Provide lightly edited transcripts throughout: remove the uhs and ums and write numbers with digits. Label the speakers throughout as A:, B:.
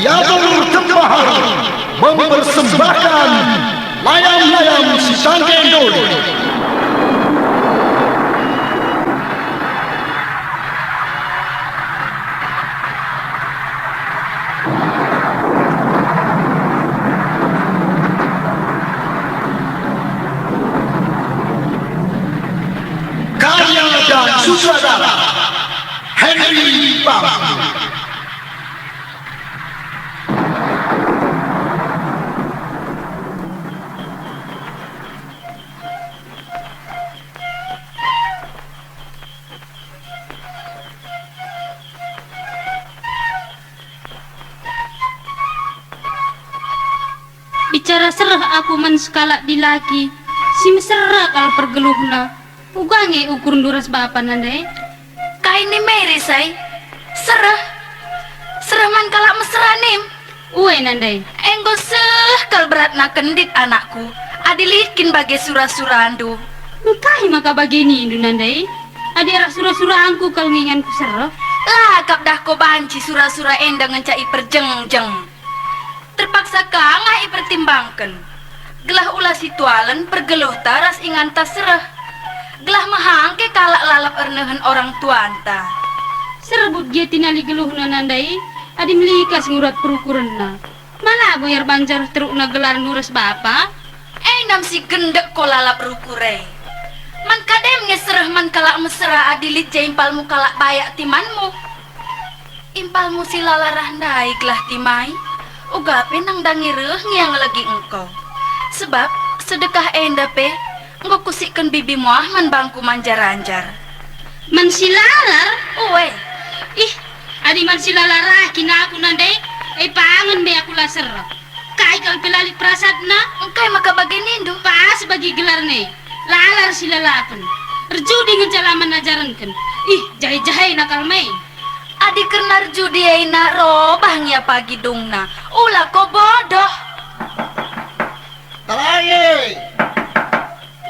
A: Jabur Tembahar mempersembahkan layam-layam si Sangkendol. Karya dan sutradara Henry Bang.
B: Bicara serah aku man sekala di laki, si mesra kalau pergeluhna. Ugange ukur duras bapa nandai.
C: Kaini Mary say, serah man kalak mesra nim.
B: Uwe nandai.
C: Enggo kal berat na kendit anakku. Adilikin bagai surah-surahandu.
B: Engkai maka bagini indu nandai. Adi arah surah-surahanku kalau nginganku serah.
C: Lakap dah ko banci surah-surah endang ngencai perjengjeng. Terpaksa ngai pertimbangkan. Gelah ulah situalen pergeluh taras ingan tas serah. Gelah mahang ke kalak lalap ernehen orang tuanta.
B: Serebut dia tinali geluhna nandai. Adi melikas ngurat perukurenna. Mana boyar banjar terukna gelar nuras bapa?
C: Nam si gendek ko lalap rukure. Man kadem ngeserah man kalak mesra adilit impalmu kalak bayak timanmu. Impalmu si lalarah naik lah timai. Ugape nang dangireh ngiang lagi engkau. Sebab sedekah endape engkau kusikkan bibi muah man bangku manjar-anjar.
B: Man silalar?
C: Uwe.
B: Ih, adi man silalar kina aku nandai. Pangan be aku laser. Kai kal pelalik prasadna.
C: Engkai maka bagini indu.
B: Pas bagi gelar nih. Lalar silalapan. Rjudi ngejalaman ajarankan. Ih, jahe-jahe nakal mai.
C: Adi kernar judi aina robah ya pagi dungna. Ulah ko bodoh.
A: Talaye.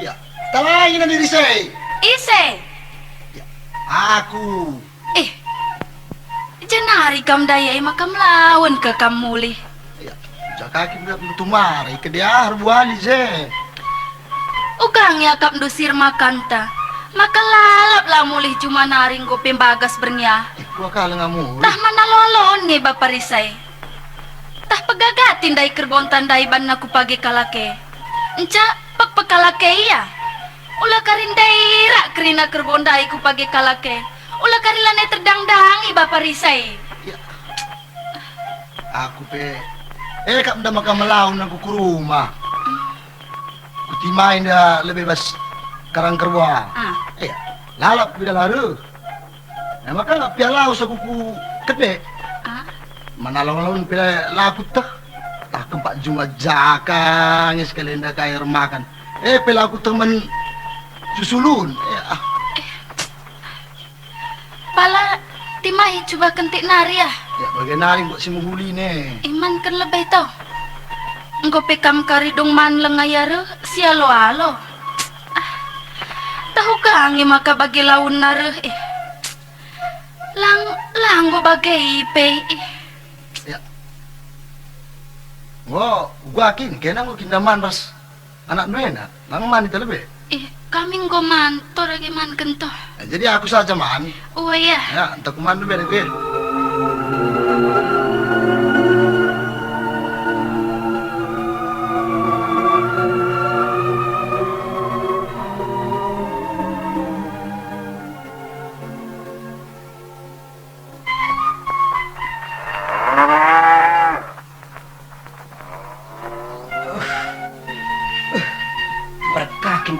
A: Ya, talaye na diri say.
C: Ise.
A: Ya, aku.
C: Janari kam dayai makam lawan ke kam mulih.
A: Ya, jakaki bilang tumari ke dia harbuali ze.
C: Ugang ya kap dusir makanta. Maka lalap lah mulih cuma naring ko pembagas bernya.
A: Gua kala ngamu.
C: Tah mana lolon nih bapak risai. Tah pegagatin dai kerbon tandai ban aku pagi kalake. Enca pak pekalake ya. Ulah karin daira kerina kerbon dai ku pagi kalake. Ulah karilane terdang-dangi bapak risai.
A: Ya. Aku pe. Kap nda maka melaun aku ke rumah. Kutimain dah lebih bas karang kerwa. Ya. Lalap bila laru. Nah maka piala usah kuku kete. Mana lawan pila laku tak. Tak kempat jumlah jakang sekalian dah air makan. Pila aku teman susulun.
C: Pala timai coba kentik nari ya.
A: Ya bagaimana buat si muhuli ni?
C: Iman kan lebih tau. Engkau pekam karidung man lengayara sialo alo. Tahu kangi maka bagi laun nare. Lang go bagai ipe.
A: Ya. Gua akin kena gua kindaman pas anak nuena. Nang man itu lebih.
C: Kami ngoman, lagi man kentoh.
A: Jadi aku saja man.
C: Oh iya.
A: Ya, entah kuman lebih gue.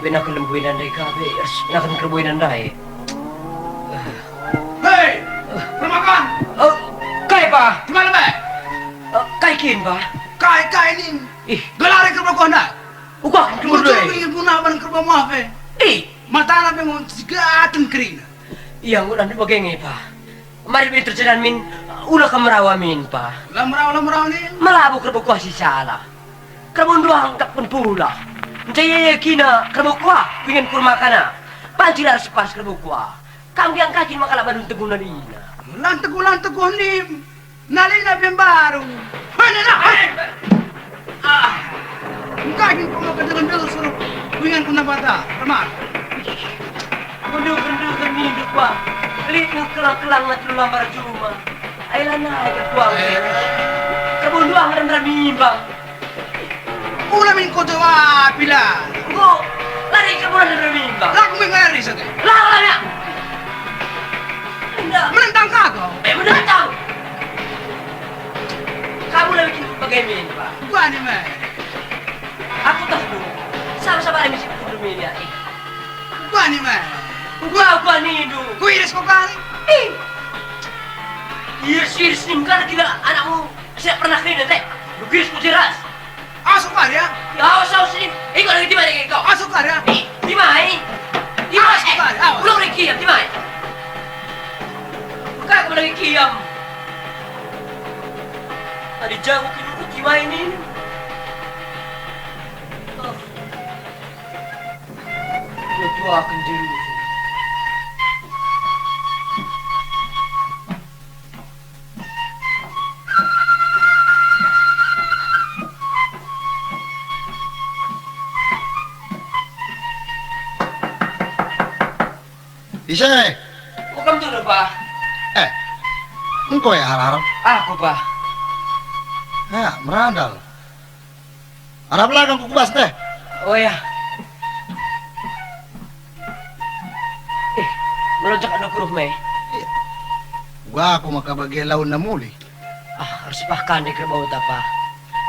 D: Pina kelembuin andai kabe, nakan kerbuin andai.
E: Hei, makan.
D: Kai pa?
E: Di mana be?
D: Kai kin pa?
E: Kai ni. Gelari kerba ko na.
D: Uga kemur deh.
E: Ingin punah ban kerba mo be. Mata na be mo sigatun krin.
D: Iya, udah nih bagengi pa. Mari bin terjadian min, ulah kamerawa min pa.
E: Lamraw ni.
D: Malabu kerba ko si sala. Kerba doang tak pun pula. Jaya kina kerbukwa pingin kurma kana pancilar sepas kerbukwa kang yang kaki makala badun tegunan ina
E: Lan teguh ni Nalina yang baru. Mana nak? Mungkin kau mau kerja dengan suruh dengan kuna bata, ramah.
D: Benda-benda kami hidup pak. Lihat kelang-kelang nak lambar cuma. Ayolah naik ke tuang. Kebunduang dan bimbang.
E: Ulah min kau jawab bila.
D: Kau lari ke bulan dan bimbang.
E: Lagu mengari saja.
D: Lah.
E: Menentang kau.
D: Menentang. Kamu lebih bagaimana pak?
E: Gua ni mah.
D: Aku tahu. Sama-sama ada misi belum ini.
E: Gua ni mah.
D: Gua ni itu.
E: Kau iris kau kali.
D: Iris ni bukan tidak anakmu tidak pernah kena teh. Iris kujeras.
E: Asuk kali ya.
D: Ya awas sini. Ikut lagi di mana kau?
E: Asuk kali ya.
D: Di mana? Di mana? Belum lagi kiam di mana? Bukan aku lagi kiam. Tadi jauh kini di mana ini? Itu akan jadi.
A: Ise,
D: Bukan tu pak.
A: engkau ya harap.
D: Aku pak.
A: Ya, merandal. Harap lah kang kubas teh.
D: Oh ya. Melonjak anak kuruf mei.
A: Gua aku maka bagi laun na muli.
D: Harus pakan di kerbau tapa.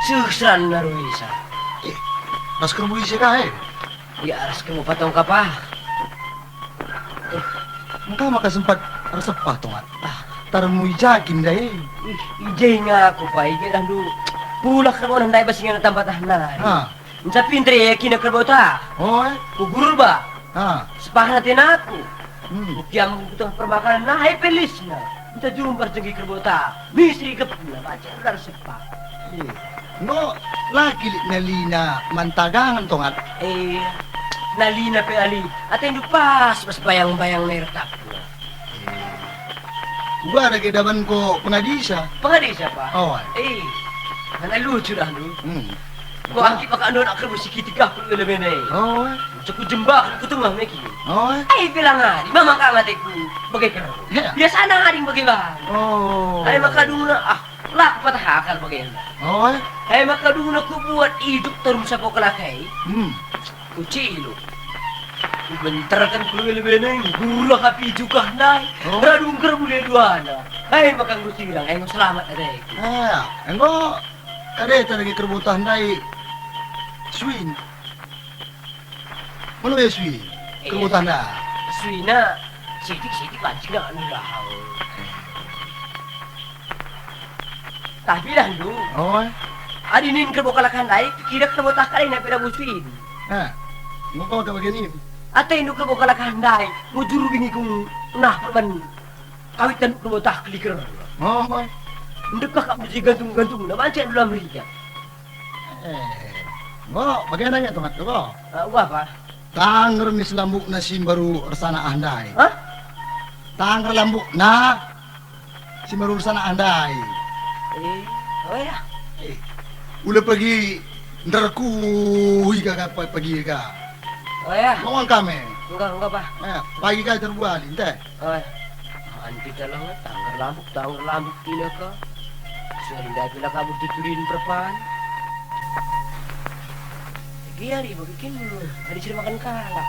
D: Susran naruisa.
A: Mas kerbu isi kah
D: Ya harus kamu patong kapah.
A: engkau maka sempat resep patungan. Tarmu ijakin deh.
D: Ijay nga ako pa. Ijay lang do. Pulak na mo nang naibasingan ng tampatahan na.
A: Ah,
D: Sa pintre, kina kerbau ta.
A: oh,
D: Kugurul ba? Sepahan natin ako. Bukyan mo itong permakanan na ay pelis na. Kita jumpa sa kerbau ta. Misri ka pula. Baca ular sepa.
A: no, lagi na lina mantagangan tongat.
D: Nalina pe ali. At hindi pas bayang-bayang na irtap.
A: Gua ada kedaman ko pengadisa.
D: Pangadi siya pa?
A: Oh,
D: Nanalucu dah lu. Kau
A: Bukan.
D: angki pakai anak kerbu sikit tiga puluh elemen eh.
A: Oh,
D: Cukup jembak, aku tengah meki.
A: oh,
D: Bilang ngadi, mama kangatiku bagai kerbu.
A: Ya.
D: Biasa ngadi bagai bang.
A: oh,
D: Makaduna lah patah akal bagai anda.
A: oh,
D: Makaduna ku buat hidup terus sa kalakai. Kuci lu. Bentarkan puluh elemen gula kapi juga nai. Radung kerbu le duana. Makang gusirang, selamat adek.
A: engko ada lagi kerbutan dai swing. Mana ya swing? Kerbutan dah.
D: Suina, sidik-sidik pancing nak nurahau. Tapi dah lu.
A: Oh,
D: Adinin kerbo kalakan lain, kira kerbo takal na pera busuin.
A: mau kau begini?
D: Ate induk kerbo kalakan lain, mujuru bingi kung nah perban kawitan kerbo takli ker.
A: Oh,
D: Ndekah kak mesti gantung-gantung na mancing dulu Amerika.
A: mau bagaimana ya tongat ko?
D: Apa?
A: Tanger mis lambuk na sim baru resana andai.
D: Hah?
A: Tanger lambuk na sim baru resana andai.
D: Oh ya.
A: Udah pergi nderku higa pergi ka.
D: Oh ya.
A: Mau kami.
D: Enggak pak.
A: Pagi ka terbuat inte.
D: Oh ya. Anti dalang tanggar lambuk tina ka. Sehingga bila kamu tuturin perpan. Hari bikin hari sini makan kalak.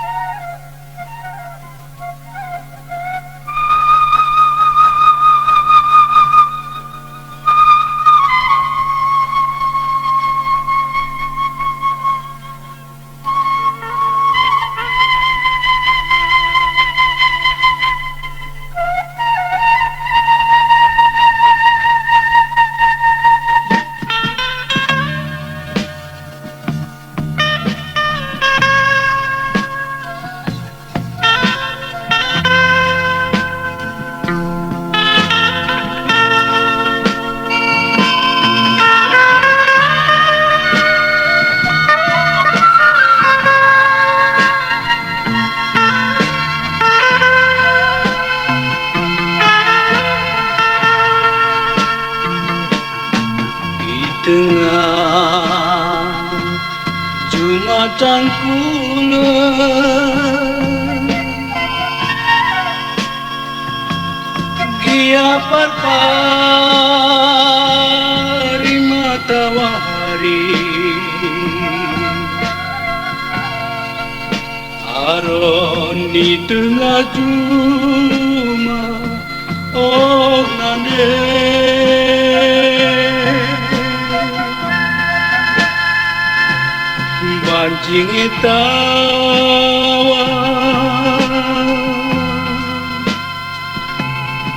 F: tengah Jumatan kula Giapat pari matahari Aron di tengah cuma oh nande Bancing itawa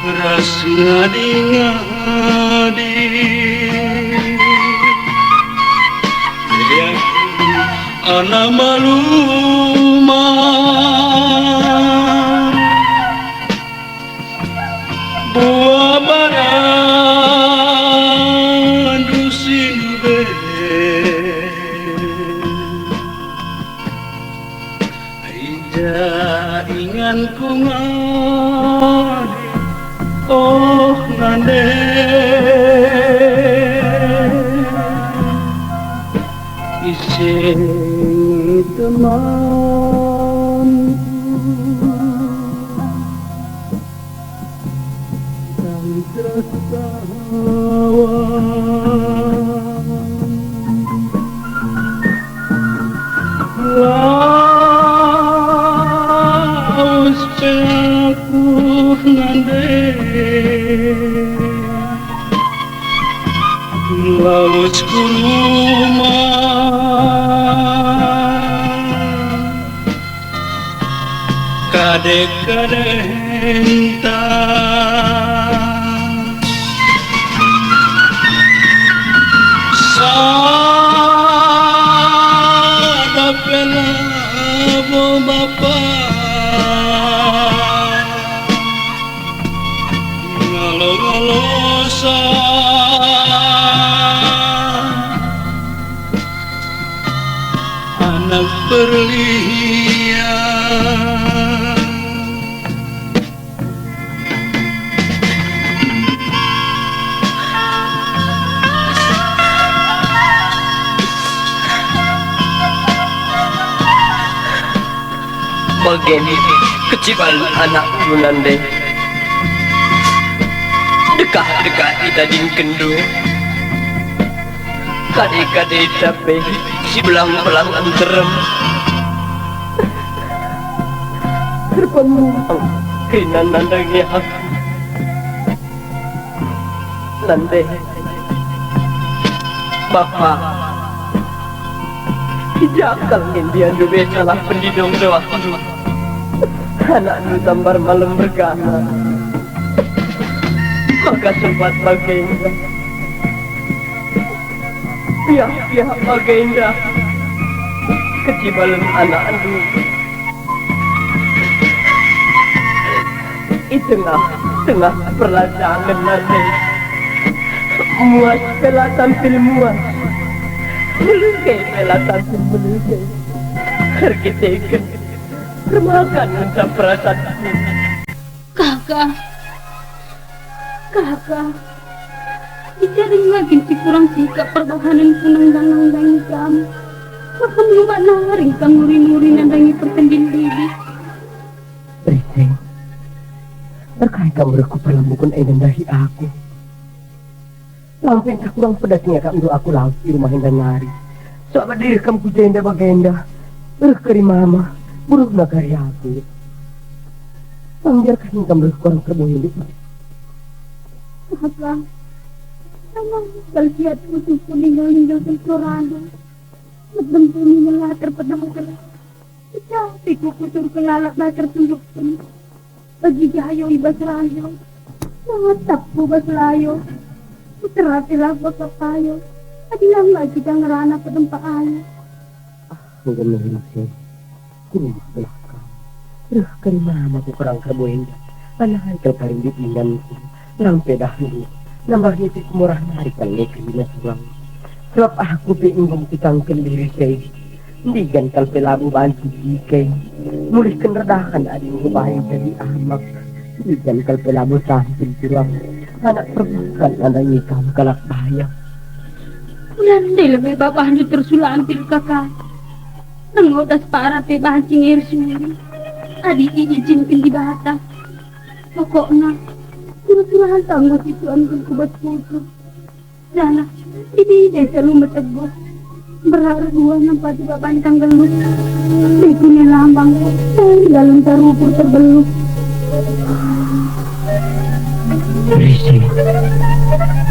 F: Ras ngadi-ngadi Anak maluma Buah barang dusin be Aida inganku ngadi Oh ngande Iseng teman Dan tertawa Laus aku ngande Laus kuruma kadek-kadenta Sada pela bo bapa Ngalo-ngalosa Anak berlian
D: Bagian kecipan anak lunande Dekah-dekah kita dingkendu Kade-kade tapi si belang-belang anterem Terpenuh kerinan nandangi aku Nande Bapak Jakal Indian juga salah pendidong doa Anak nu tambar malam bergana Maka sempat baginda Pihak-pihak baginda Kecibalan anak nu Di tengah perladangan nanti Muas pela tampil muas Melungkai pela tampil melungkai Terkiteken Termakan untuk perasaanku
B: Kakak Bicara lagi si kurang sikap pertahanan punang dangang kamu Maka melubat naring kang muri-muri nandangi pertendin diri
D: Berising Terkait kamu reku perlambukun dahi aku Lampin tak kurang pedasnya kamu aku laut di rumah Henda Ngari Sobat diri kamu kujenda bagenda Berkeri mama Buruh nagari aku Pangbiarkan kamu kurang terboyong di
B: Kakak Sama Kalsiat utuhku ninggal-ninggal Colorado Medempu ninggal terpedam kelas Capiku kutur kelalak bakar tundukkan Bagi jayo ibas rayo Nangatapku bas layo Puteratilah bakal payo Adilang lagi kita ngerana pedempa ayo
D: Mungkin menghilangkan Kurumah belakang Ruh keri mama ku kurang terboyong Panahan kelkarin di pinganku Lampe dahulu Nambahnya si kumurah narikan negeri nasuang Sebab aku pengen kitangkan diri saya Ndigan kalpe labu bantu dikai Mulihkan redahan adik ngebahay dari amak Ndigan kalpe labu sampil curang Anak perbukan anda ngikam kalak bayang
B: Ulandai lebih bapak hantu tersulantir kakak. Nengodas para pe bancing air suri. Adi izinkan di batas. Pokoknya, surah-surahan tangguh itu anggun kubat foto. Dana, ini selalu meteguh. Berharap gua nampak di bapak tanggal lu. Bikunya lambang, dalam tarupur terbeluk.
D: Risi,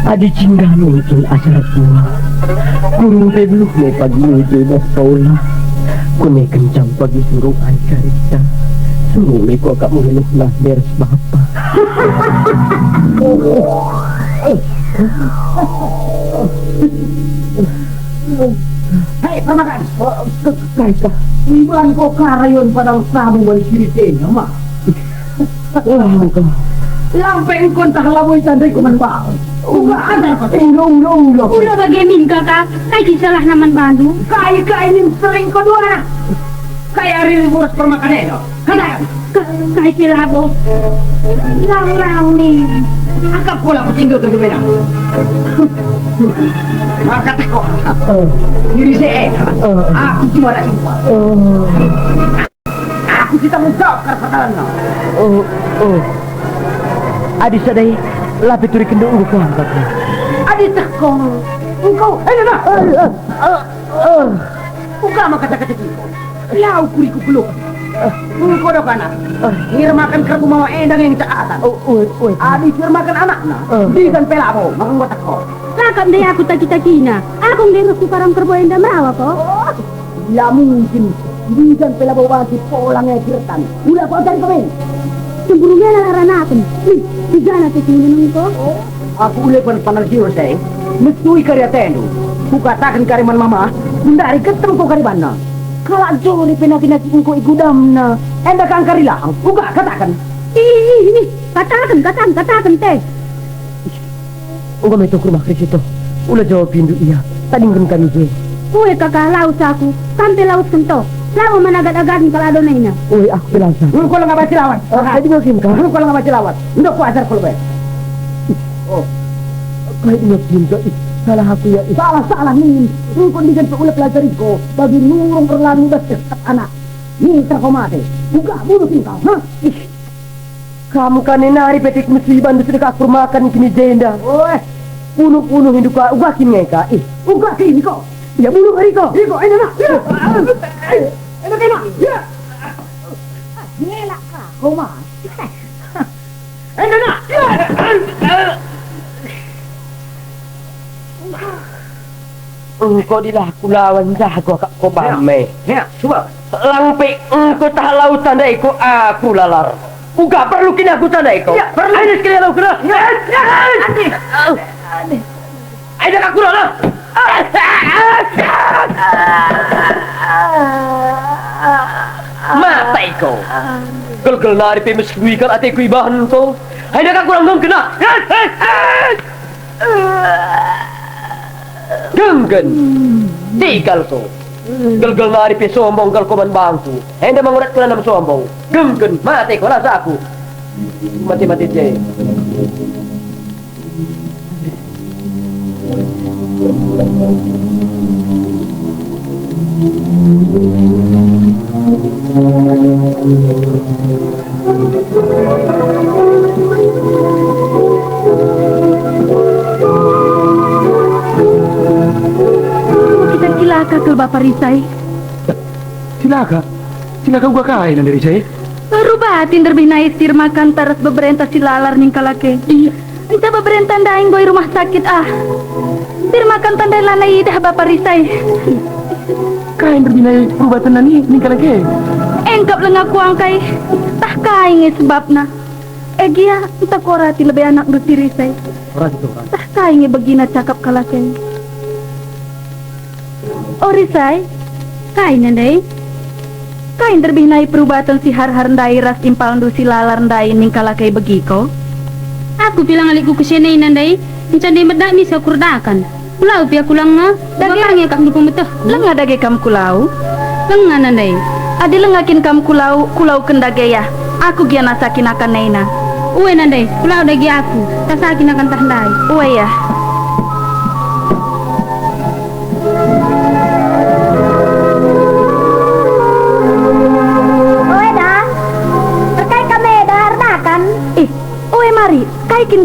D: adi cinggah muncul asal tua. Kurung beluk ne pagi meja na sekolah. Kune kencang pagi suruh ay karita. Suruh me ko agak mengeluh lah beres bapa.
E: Hei, permakan. Kaita, iban ko karayon padang sabu wal kiritenya, ma. Lampeng kon tak laboy tandai ko man ba. Uga ada ko. Ulo.
B: Udah bagaimana kakak? Kayak salah naman bandu.
E: Kai nim sering ko dua. Kayak ari boros permakan no. Kada.
B: Kayak silabo. Lang nih.
E: Angkap ko lang ko tinggal ke bena. Maka ko. Diri saya. Aku cuma ada info. Aku kita menjawab pertanyaan.
D: Adi sadai lapit turi kendo ungu ko angkat.
E: Adi teko. Engkau, na. Buka kata-kata itu. Lau kuriku belum. Engkau dah kana. Hirmakan kerbu mawa endang yang taatan. Adi hirmakan anakna. Dikan pelabo, makan gua teko.
B: Lakam deh aku taki-takina. Aku ngeruku parang kerboyan dan merawa ko.
E: Ya mungkin. Dikan pelabo wajib polangnya kirtan. Udah kau cari kemain.
B: Semburungnya lalaran aku. Di sana kesimpulan ko.
E: Aku udah panas jiwa saya. Mestui karya tenu. Kukatakan kariman mama. Dari ketemu kau karibana. Kalau jori penakinaki engkau igudamna. Enda kang karilang. Uga katakan.
B: Ini. Katakan teh.
D: Uga may tukur makris ito. Ula jawab pindu iya. Taningkan kami je.
B: Uwe kakak laut aku. Sampai laut kento. Lama managat-agatin kalado na ina.
D: Uy, aku pilasa.
E: Engkau lang ngabaci lawat.
D: Kahit ngakim ka?
E: Engkau lang ngabaci lawat. Hindi ko asar ko ba.
D: Kahit ngakim ka, salah aku ya.
E: Salah nih. Engkau digan pa ulat pelajari ko. Bagi nurong perlandas tetap anak. Nih terkomate. Buka bunuh tingkau.
D: Kamu kan nari petik musibah sudah kakur makan kini jenda. Punuh hidup ka. Uga kini ka.
E: Uga kini ko.
D: Ya bunuh hari ko.
E: Iko, ini na. Ini kena. Ya. Ngelak ka. Koma. Ini na.
D: Engkau dilaku lawan jago kak ko bame.
E: Ya, coba.
D: Lampe engkau tak lau tandai ko aku lalar. Uga perlu kini aku tandai ko.
E: Ya, perlu.
D: Ayo sekali lau kena. Ayo aku lalar. Mata iko. Gel nari pe meskui kan ate kui bahan ko. Ayo aku langgam kena. Genggen. Tikal ko. Gel nari pe sombong gal ko man bangku. Henda mangurat ko nam sombong. Genggen mate ko rasa aku. Mati je.
B: Kita kilaka ke Bapak Risai.
A: Silaka gua kain dari saya.
B: Rubatin derbina istir makan taras beberenta silalar ning kalake. Kita beberenta daing boy rumah sakit Tir makan tandai lanai dah Bapak Risai.
A: Kain berbina perubatan nani kalake.
B: Engkap lengaku angkai. Tah kain sebabna. Egia kita korati lebih anak Gusti Risai. Tah kain begina cakap kalake. Oh Risai, kain ndai. Kain terbinai perubatan si har ndai ras impal ndu si lalar ndai ning kalake begiko. Aku bilang aliku kesini nandai. Mencandi medak misa kurdakan. Kulau pia kulangna. Dagangnya kam dukung betuh.
C: Lenga dage kam kulau.
B: Lengan nandai.
C: Adi lengakin kam kulau kendage ya. Aku gia nasakin akan neina.
B: Uwe nandai. Kulau dagi aku. Tasakin akan tahandai.
C: Uwe ya.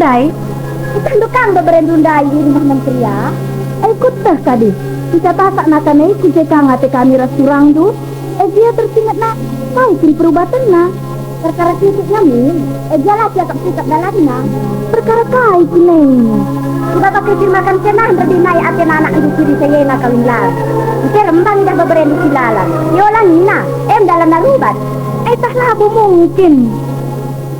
B: Randai. Kita dukang beberendundai di rumah menteri ya. Ikut dah kadi. Kita tasak nakane kunci kangate kami restoran tu. Dia tersingat nak. Kau pun perubatan nak. Perkara titik kami. Dia lah siap sikap dalamnya. Perkara kai kuneng. Sudah pakai firmakan senang berdinai aten anak itu siri saya nak kawin lah. Kita rembang dah beberendu silalan. Yolang ina. Dalam narubat. Tak lah mungkin.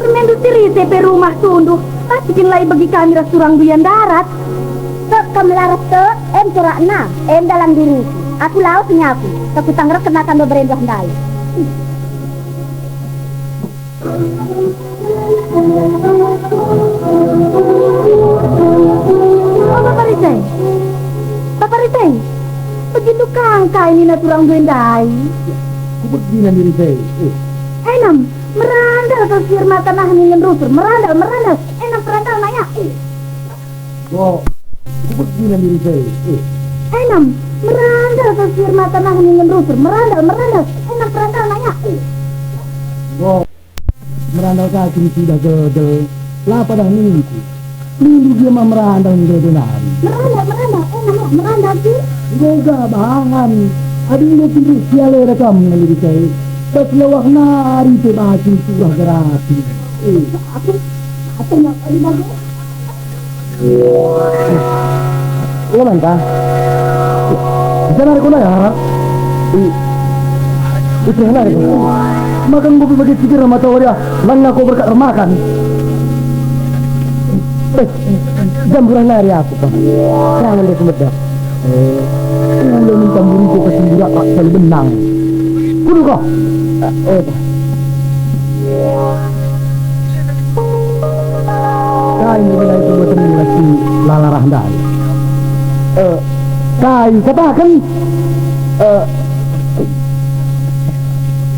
B: Permendu siri saya rumah tunduh. Pasti lagi bagi kami restoran buyan darat. Kamu larat te, corak na, dalam diri. Aku laut nyaku, aku tangger kenakan beberapa handai. Oh, Bapak Risai, begitu kangka ini naturang buendai.
E: Aku begini diri saya.
B: Enam, merandal ke firma tanah ingin rusur, merandal. Enam perandal naya.
E: Oh. Aku begini diri saya.
B: Enam, merandal ke firma tanah ingin rusur, merandal. Enam perandal naya.
E: Oh, merandal kaki sudah gede. Lah pada minggu. Minggu dia mah merandal gede nari.
B: Merandal sih.
E: Yoga bahan. Ada yang lebih sial rekam diri saya. Beslawak nari tebaci surah gerati.
B: Aku nak kali bagus.
E: Lo mantap. Jangan aku lah ya. Itu yang lain. Makan gue bagi pikir sama tahu dia. Mana kau berkat makan. Jamburan nari aku pak. Jangan dia kemedak. Udah minta buriku ke sendiri tak kali benang. Kudu kau. Kai ini bila itu buat lagi lalarah dai. Kai katakan.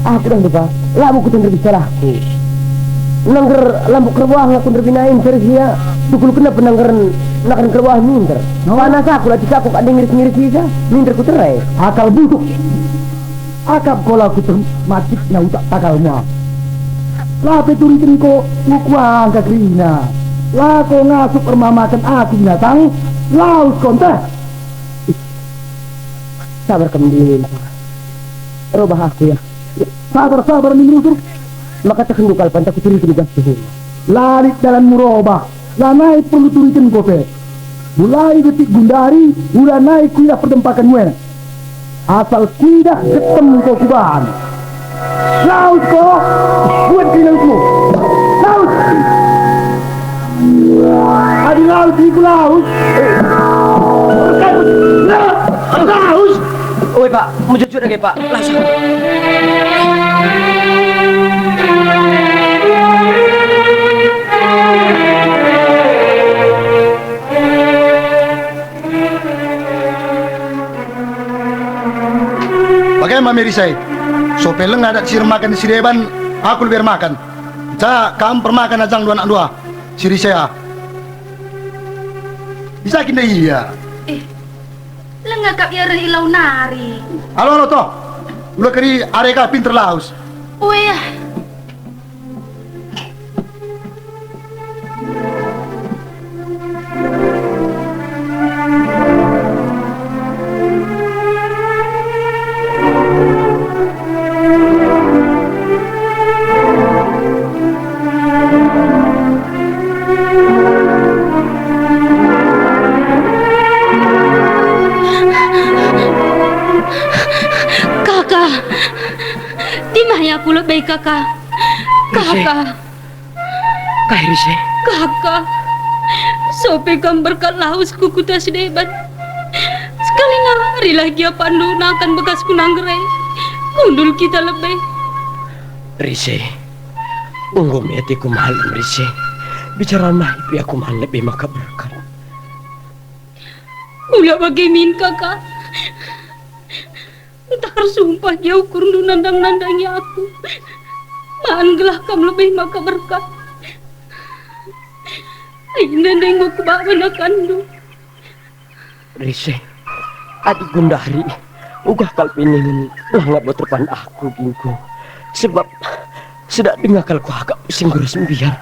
E: Aku dah lupa. Labu ku tengger bicarahku. Nangger lampu kerwah aku terbinain serisia. Tukul kena penanggeran nakan kerwah minter. Panas aku lah aku ada ngiris-ngiris bisa. Minter ku terai. Akal busuk. Akap kola ku termacik na utak takalmu. Lah peturitin ko ukuang kakrina. Lah ko ngasuk permamakan aku binatang. Laus kontes. Sabar kemendingin. Robah aku ya. Sabar minggu. Maka terkendukal pantak kuturi tugas suhu. Lalit dalam murobah. Lah naik perlu turitin kope. Mulai detik gundari. Udah naik kuidah perdempakan muena. Asal kuidah ketemu kau kubahan. Laut kau. Buat kinangku. Laut. Adi laut iku laut. Laut.
D: Oi pak, mau jujur lagi pak. Langsung.
A: Bagaimana Merisai? So peleng ada sir makan si Deban, aku lebih makan. Sa kam permakan ajang dua anak dua. Siri saya. Bisa kena iya.
C: Lengagap ya ilau nari.
A: Halo toh. Udah keri areka pinter laus.
C: Oh ya. Aku lebih kakak.
D: Rise.
C: Kakak. Sope kam berkat laus kuku tas debat. Sekali hari lagi apa akan bekas kunanggerai. Kundul kita lebih.
D: Rise. Unggu metiku mahal Rise. Bicara naik aku mahal lebih maka berkat.
C: Ulah bagaimana kakak. Entar sumpah jauh kurun nandang-nandangi aku. Maan gelah kam lebih maka berkat. Nandang mau kebawan akan lu.
D: Rise, adik Gundari, ugah kalpinin langap bertepan aku gingku. Sebab sedak dengar kalku agak pusing gurus biar.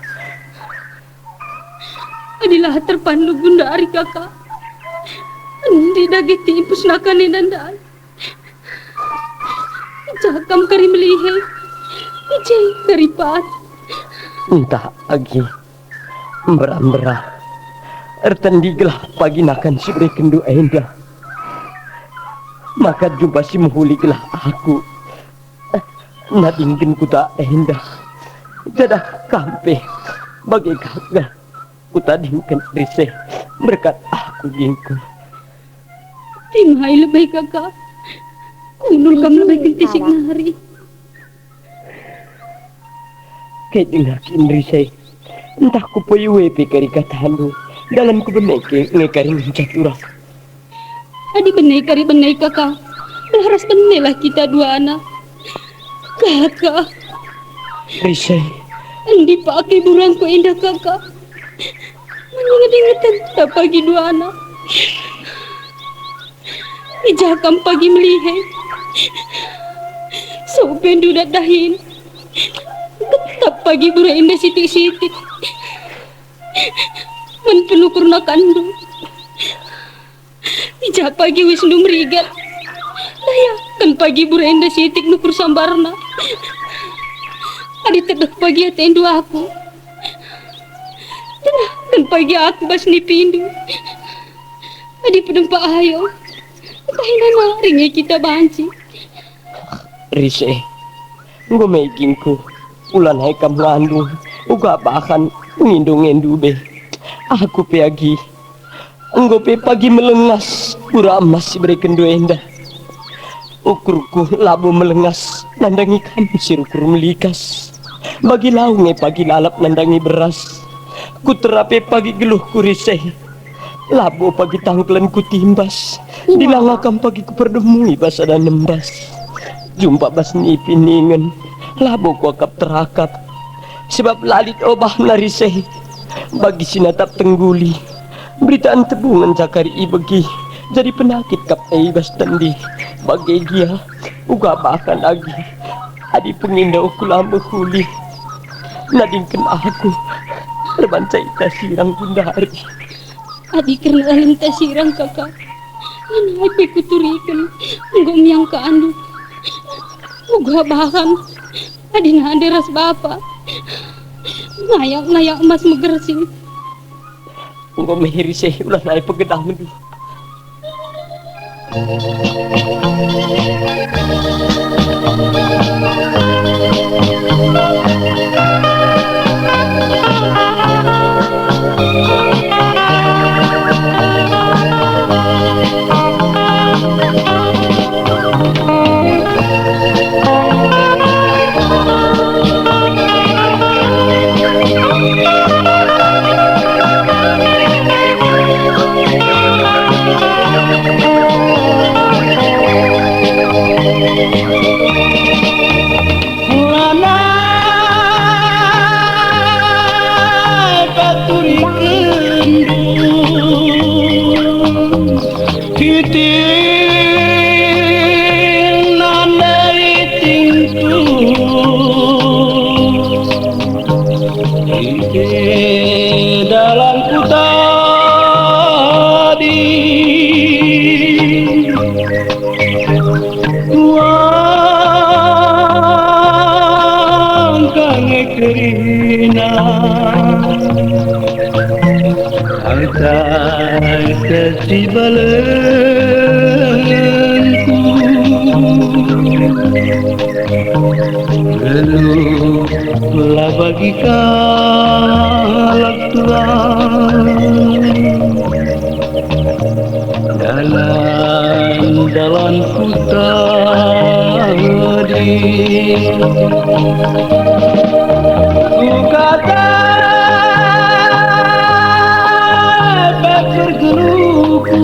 B: Adilah terpandu Bunda Ari kakak. Andi dagiti pusnakane nandan. Jakam kari melihe. Ijai karipat.
D: Entah agi merah-merah ertendigelah pagi nakan si kendu enda. Maka jumpa si muhuligelah aku. Nadingken kuta enda. Jadah kampe bagai kagak kuta dingken rise berkat aku gingku.
B: Timai lebay kakak. Kunul kam lebay kentisik nari.
D: Kay dengarkin rise. Entah ku payuwe kari katahandu dalam ku beneke ngekari mencaturah.
B: Adi benai kakak. Berharas benailah kita dua anak. Kakak.
D: Rise,
B: Andi pakai burangku indah kakak. Mengingat-ingatan tak pagi dua anak. Ijakam pagi melihe. So pendu dadahin. Tetap pagi burang indah sitik-sitik. Menpenuh kurna kandung. Ijak pagi wisnu merigat. Layakan pagi burang indah sitik nukur sambarna. Adi terdak pagi atendu aku. Dan pagi aku basni pindu. Adi pedempak ayo. Kahinana ringi kita banci.
D: Rise, nggo megingku. Ulan hai kam landung. Uga bahkan ngindung-ngendu be. Aku peagi. Enggo pe pagi melengas. Pura emas si berekendu enda. Ukurku labu melengas. Nandangi kami sirukur melikas. Bagi launge pagi lalap nandangi beras. Ku terape pagi geluh ku riseh. Labu pagi tangklen ku timbas. Dilangakan pagi ku perdemui basa dan nembas. Jumpa bas nipiningen. Labu ku akap terakap. Sebab lalit obah nariseh. Bagi sinatap tengguli. Beritaan tebungan cakari ibegi. Jadi penakit kap bas tendi. Bagai dia. Uga bahkan lagi. Adi pengindah aku lama huli. Nadingken aku terbancai tasirang Bunda Ari.
B: Adi kena lintas sirang kakak. Nanai pe kuturikan. Enggak miang ke andu. Uga bahkan. Adi naderas bapa. Nayak emas megersing.
D: Enggak mehiri seh ulah naik pegedang dulu.
F: Dalam ku tadi tuangkan kerina agar kesibalanku lalu bagi kalak dalam ku tadi ku kata bergeluku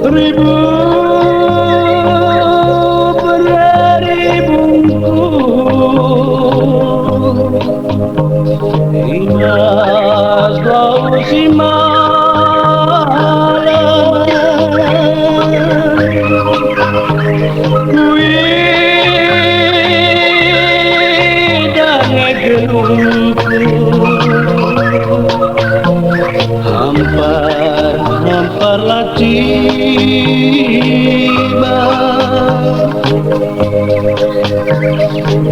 F: ribu Imas lau si malam Kui dan ngegelungku hampar-hamparlah tiba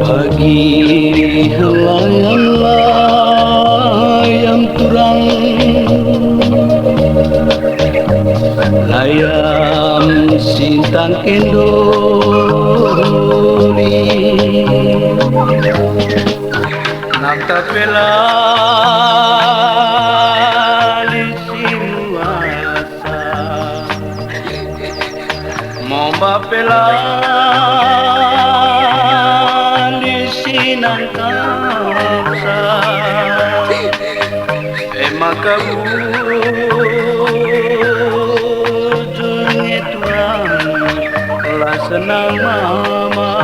F: bagi layang-layang turang, layam sintang kendoli nata pela lisinuasa momba pela lisinangkasa emakabu senang mama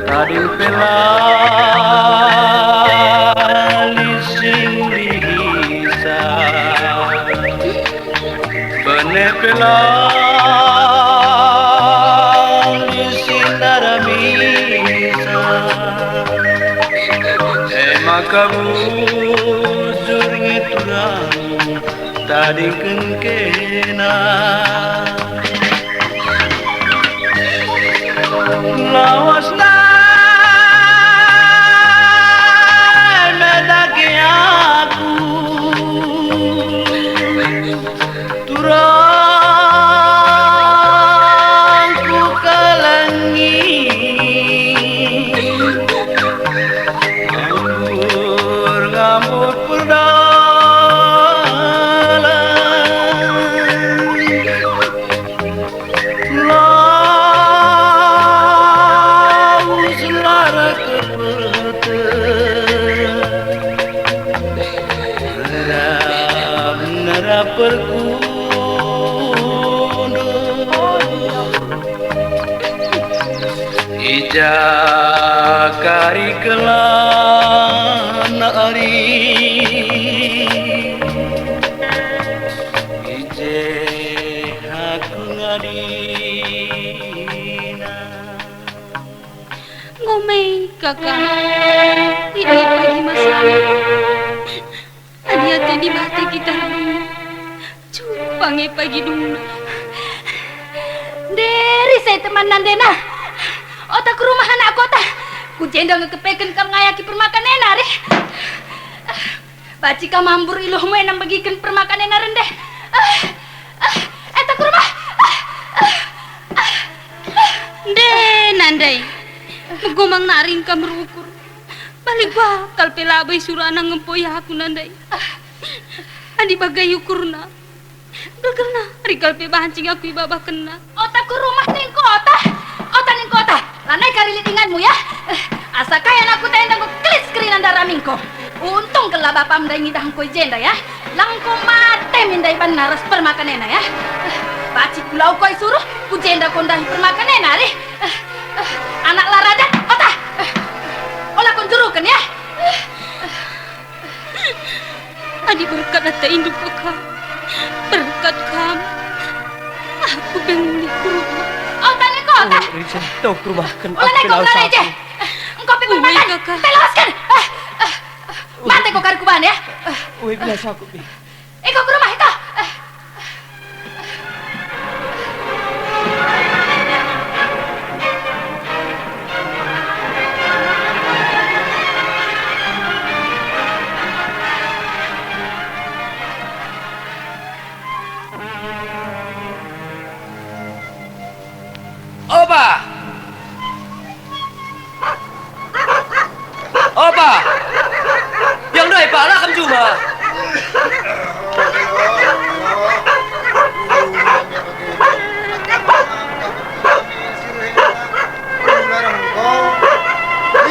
F: tading pela lising lisa bene pela lising daramisa emakabu zurngeturang tading kengkena lawas naik medaki aku turangku kelengi ngambur ija kari kelana ari ije aku ngadina
C: ngomei kakak ini pagi masalah hati-hati di bate kita dulu cupange pagi dulu dari saya teman Nandena otak ke rumah anak kota ku jendong ngekepeken kam ngayaki permakan enari baci kam hambur iluhmu enam bagikan permakan enar rendeh etak ke rumah deh nandai megomang naring kam berukur balik bakal pelabai surana ngempoy aku nandai adi bagai ukurna belkena rikal pe bahancing aku ibabah kena otak ke rumah ning kota otak ning kota lanai kari litinganmu ya asa kaya aku tenda ko klis skrinan daramingko untung kala bapa mdai ngidang ko jenda ya langko mate mindai banaras permakanena ya baci pulau ko suruh ku jenda kondahi permakanena ri anak laradan ota olah kon jurukan ya adi berkat ata induk ka berkat kam aku bengli kuruma ota ning kota
D: Richard, tau perubahan
C: ulah naik kau aja engkau pikir makan telaskan mati kau kari kuban ya
D: Uwe biasa aku pi
C: ikut ke rumah itu
D: Opa! Opa! Yang doi pala kam cuma.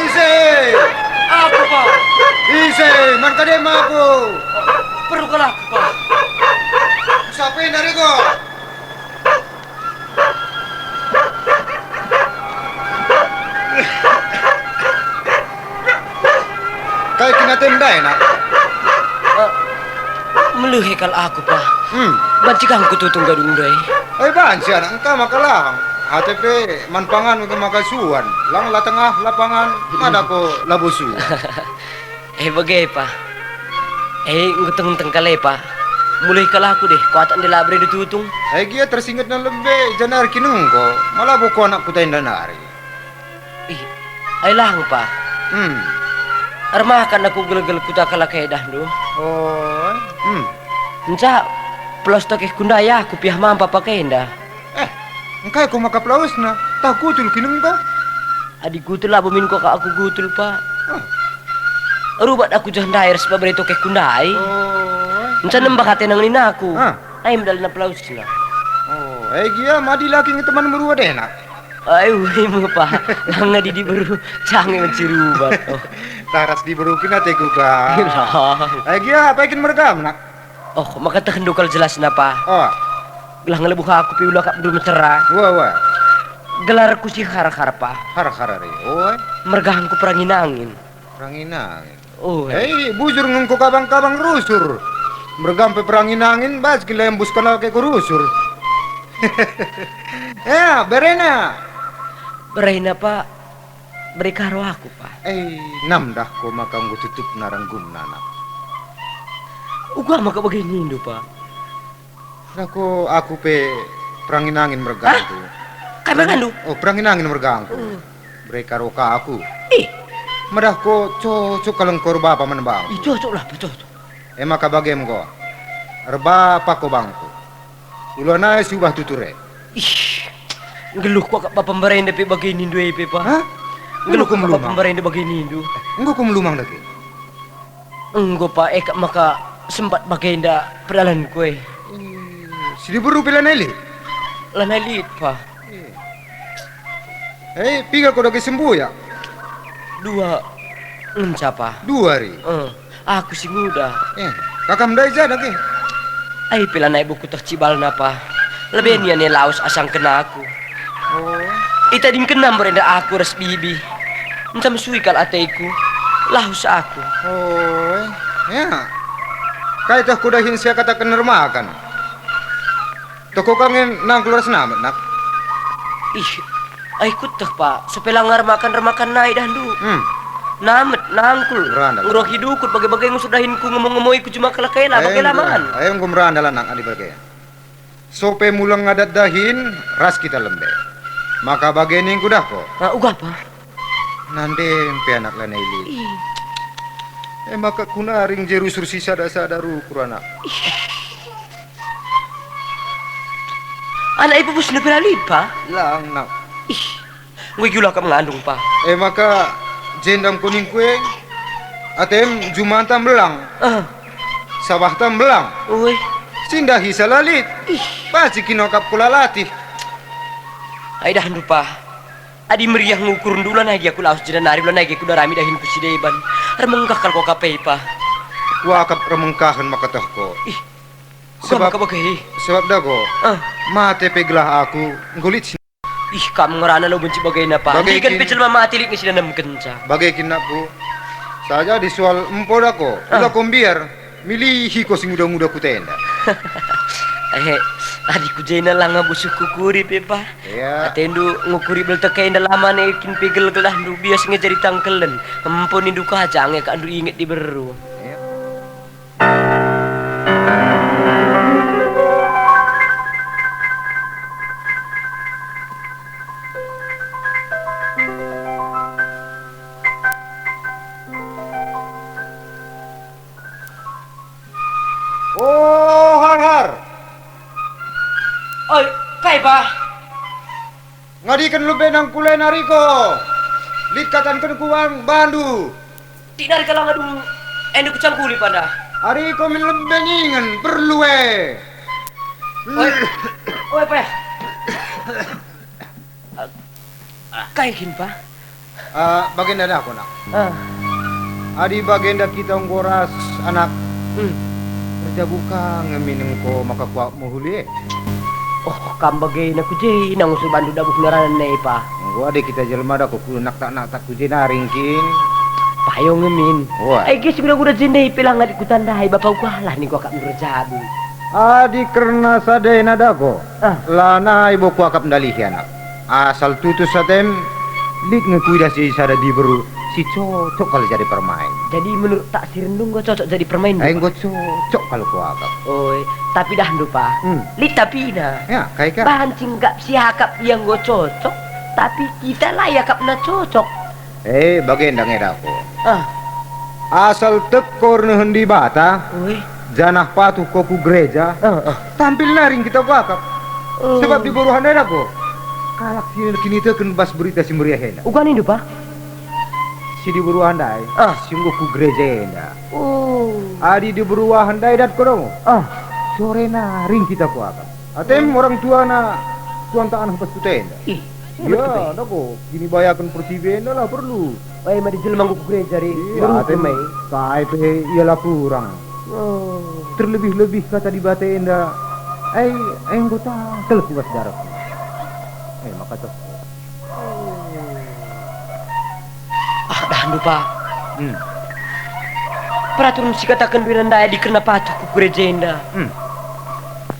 A: Ise,
D: Apa, Pak?
A: ise, man kadem aku.
D: Perlu kalah, Pak.
A: Siapa dari ko? Kay kinatendai nak.
D: Meluhekal aku, Pak. Bancikan ku tutung gadung doi.
A: Ay bansi anak engkau makalang. ATP manpangan untuk makasuan. Lang la tengah lapangan ada ko labusu.
D: Bagai, Pak. nguteng-nguteng kali pa. Mulai kalah aku deh, kuatan dia labre ditutung.
G: Gia tersingkat na lebih janar kinung ko. Malah buko anak kutain danari.
D: Ay lang pa. Armakan aku gel-gel kuta kalah kay dahdu.
G: Oh.
D: Nca plus tokeh kundaya aku pihak mampa pakai dah.
G: Engkau ko makaplaus na. Takutul kinung ko.
D: Adik gutul lah bumin ko ka aku gutul pa. Rubat aku jahan dair sebab beri tokeh kundai. Nca nembak hati nang nina aku. Ay medal na plaus na.
G: Gia madi laki ng teman merua deh nak.
D: Ay mo pa. Lang di baru canggih mencirubat.
G: Taras di berukin ate ko ka. Gia apa ikin merekam nak?
D: Makatakan dukal jelas na pa. Gelah ngelebuh aku piula kak belum cerah.
G: Wah.
D: Gelar ku si har-har pa.
G: Har-har re.
D: Mergahan ku perangin angin.
G: Perangin angin. Bujur ngengko kabang-kabang rusur. Mergampe perangin angin bas kilembus kana ke rusur. Ya, berena.
D: Berena pa. Beri karo aku pa.
G: Nam dah ko makang tutup naranggum nana.
D: Uga maka begini indo pa.
G: Aku pe perangin angin mergantu.
D: Kay mergandu?
G: Perangin angin mergantu. Beri karo ka aku. Madah ko cocok kaleng kor bapa menebang.
D: Cocok lah, cocok.
G: Maka bagem ko. Erba pa ko bangku. Ulana subah tuture.
D: Geluh ko kak bapak berenda pe begini indo pe pa. Geluh ko bapak berenda begini indo.
G: Engko ko melumang lagi.
D: Engko pa kak maka sempat bagenda perdalan kue.
G: Sidi buru pila neli.
D: Lana lit pa.
G: Piga ko lagi sembuh ya.
D: 2 encapa.
G: 2 hari.
D: Aku si muda.
G: Kakam dai ja lagi.
D: Ay pila na ibu ku tercibal na pa. Lebih niya laos asang kena aku. Ita din kenam berenda aku res bibi. Entah mesui kal ateiku. Laos aku.
G: Ya. Kaya tah kudahin siya katakan nermakan. Toko kangen nang keluar senamet nak.
D: Ay kutah pa. Sepelang remakan naik dahdu. Namet nangkul. Nguruh hidukut bagai-bagai ngusudahin ku ngomong-ngomoy ku cuma kalakela bagai lamaan.
G: Ayo ngumran dalan nak adi bagai. Sope mulang ngadat dahin ras kita lembe. Maka bagening kudah ko.
D: Uga pa.
G: Nande empe anak lana ili. Maka kuna ring jerusur sisa dasadaru kurana.
D: Anak ibu bus nepelalit pa.
G: Lang nak.
D: Gue gula ka mengandung pa.
G: Maka jendam kuning kue. Atem jumantam belang. Sawah tam belang. Sindahi salalit. Pasti kinokap kulalati.
D: Ay dah lupa. Adi meriah ngukur dulan lagi aku laos jedan nari bulan lagi aku darami dahin ku sideban. Remengkakal ko kapay pa.
G: Wakap remengkahan makatah ko.
D: Sebab kabagay.
G: Sebab dago. Mate peglah aku ngulit.
D: Kamu ngerana lo benci bagay na pa. Hindi kan pecel mama atilik ni sila namkenca.
G: Bagay kinapu. Saja disual empod ako. Udah kombiar. Milihi ko sing muda-muda ku tenda.
D: Adikku jena lang nga busuk kukuri pepa.
G: Iya.
D: Atendu ngukuri bel tekay na laman ikin pigel gelah ndu bias ngejari tangkelen. Ampun indu kacang ya kandu inget di beru.
G: Har.
D: Oi, kay ba?
G: Ngadikan lu benang kulay nariko. Likatan kan kuang bandu.
D: Tidak ka lang adung endo kucang kuli pada.
G: Hari ko min lebeningan perlu
D: Oi, pa. Kay kin pa?
G: Bagenda na ako nak. Adi bagenda kita nggoras anak. Kerja buka ngemineng ko makakuak muhuli.
D: Kambagay na kujay nang usul bandu dabuk naranan na ipa.
G: Gua ade kita jelma da ko nak tak kujay naringkin.
D: Payong ngemin. Ay guys bila gua jendai pilang adik kutandahay bapaw ko halah ni ko akap nurajabu.
G: Adi karena sadai nada ko. Lana ibu ko akap ndalihi anak. Asal tutus satem lik ngekuida si sada di beru si cocok kalau jadi permain.
D: Jadi menurut tak si Rendung gue cocok jadi permain.
G: Gue cocok kalau ku akap.
D: Oh, tapi dah Dupa. Li tapi dah.
G: Ya, kayak
D: bahan cinggap si akap yang gue cocok, tapi kita lah ya kapna cocok.
G: Bagian aku. Asal tekor hendi bata. Janah patuh koku gereja. Tampil naring kita bakap. Sebab di buruhan aku. Kalak kini teken bas berita si meriah henda.
D: Ukan ini Dupa.
G: Si di buruhan dai. Sungguh ku gereja henda. Adi di buruhan dai dat korong. Sore naring kita bakap. Atem orang tua na tuan tak anah pas tutenda. Ya, dako. Gini bayakan persibenda lah perlu.
D: Mari jelma ku gereja ri.
G: Atem kai pe ialah kurang. Terlebih-lebih kata di batenda. Anggota kelekuas darah. Maka tuh.
D: Dah lupa. Peraturan si katakan biran daya dikerna patuh ku gereja enda.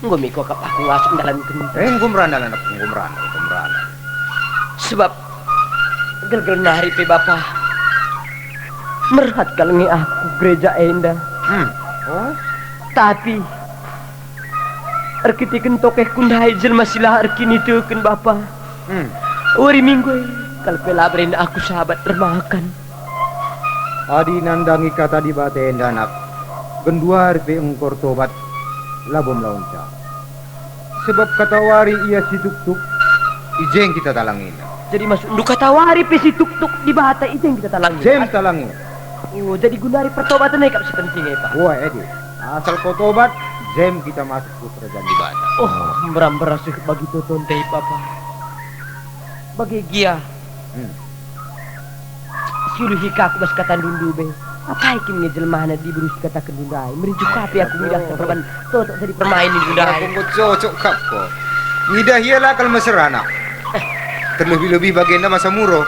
D: Nggo miko kap aku ngasuk dalam kene.
G: Ngumran anak ngumran.
D: Sebab gel-gel nari pe bapa. Merhat kalengi aku gereja enda. Tapi arkitiken tokeh kundai jelma silah arkini teukeun bapa. Uri minggu kalau pelabrin aku sahabat termakan.
G: Adi nandangi kata di baten danak. Genduar pe engkor tobat labom launca. Sebab kata wari ia si tuk-tuk ijeng kita talangin.
D: Jadi masuk ndu kata wari pe si tuk-tuk di bata ijeng kita talangin.
G: Jem talangin.
D: Oh, jadi gundari pertobatan kap sepenting Pak.
G: Wah, Edi. Asal kau tobat, jem kita masuk ke kerajaan di bata.
D: Meram berasih bagi toton teh papa. Bagi gia. Suluh hika aku bas kata dundu be. Apa ikin ngejelmahna di berus kata kendundai. Merincu kapi aku midah perban totok jadi permain di dundai.
G: Aku cocok kap ko. Midah iyalah kalau meserana. Terlebih-lebih bagian masa muro.